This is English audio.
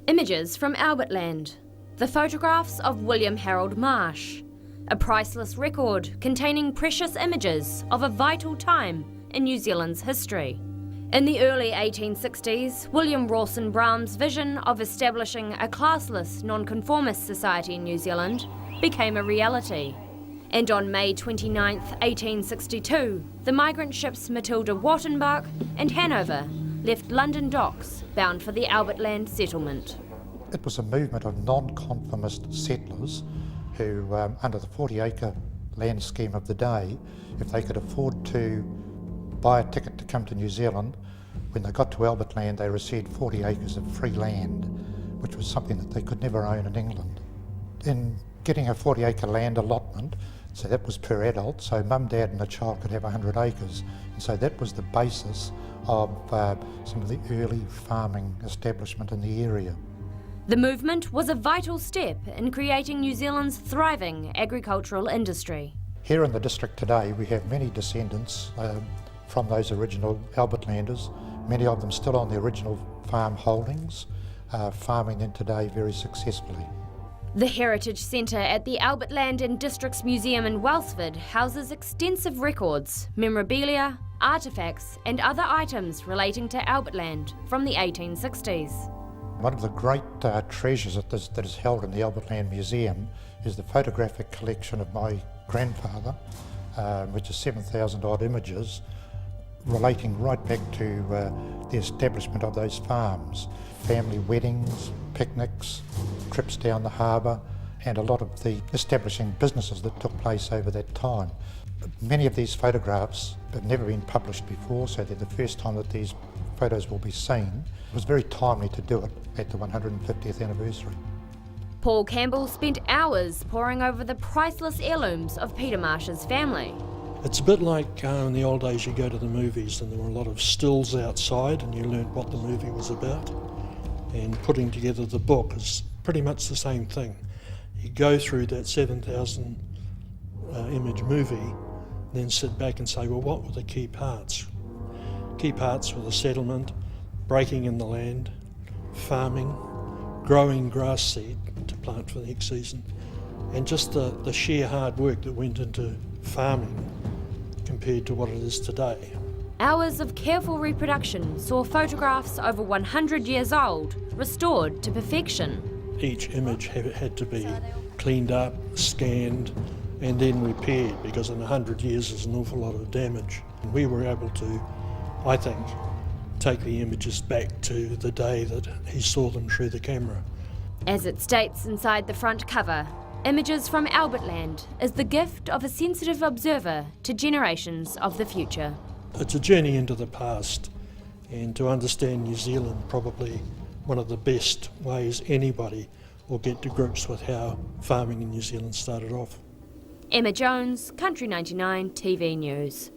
Images from Albertland. The photographs of William Harold Marsh. A priceless record containing precious images of a vital time in New Zealand's history. In the early 1860s, William Rawson Brown's vision of establishing a classless, nonconformist society in New Zealand became a reality. And on May 29, 1862, the migrant ships Matilda Wattenbach and Hanover left London docks bound for the Albertland settlement. It was a movement of non-conformist settlers who, under the 40-acre land scheme of the day, if they could afford to buy a ticket to come to New Zealand, when they got to Albertland they received 40 acres of free land, which was something that they could never own in England. In getting a 40-acre land allotment, so that was per adult, so mum, dad and a child could have 100 acres. And so that was the basis of some of the early farming establishment in the area. The movement was a vital step in creating New Zealand's thriving agricultural industry. Here in the district today we have many descendants from those original Albertlanders, many of them still on the original farm holdings, farming them today very successfully. The Heritage Centre at the Albertland and Districts Museum in Wellsford houses extensive records, memorabilia, artefacts and other items relating to Albertland from the 1860s. One of the great treasures that is held in the Albertland Museum is the photographic collection of my grandfather, which is 7,000 odd images relating right back to the establishment of those farms. Family weddings, picnics, trips down the harbour, and a lot of the establishing businesses that took place over that time. Many of these photographs have never been published before, so they're the first time that these photos will be seen. It was very timely to do it at the 150th anniversary. Paul Campbell spent hours poring over the priceless heirlooms of Peter Marsh's family. It's a bit like in the old days you go to the movies and there were a lot of stills outside and you learned what the movie was about. And putting together the book is pretty much the same thing. You go through that 7,000 image movie, then sit back and say, well, what were the key parts? Key parts were the settlement, breaking in the land, farming, growing grass seed to plant for the next season, and just the sheer hard work that went into farming compared to what it is today. Hours of careful reproduction saw photographs over 100 years old restored to perfection. Each image had to be cleaned up, scanned, and then repaired, because in 100 years there's an awful lot of damage. And we were able to, I think, take the images back to the day that he saw them through the camera. As it states inside the front cover, Images from Albertland is the gift of a sensitive observer to generations of the future. It's a journey into the past, and to understand New Zealand, probably one of the best ways anybody will get to grips with how farming in New Zealand started off. Emma Jones, Country 99 TV News.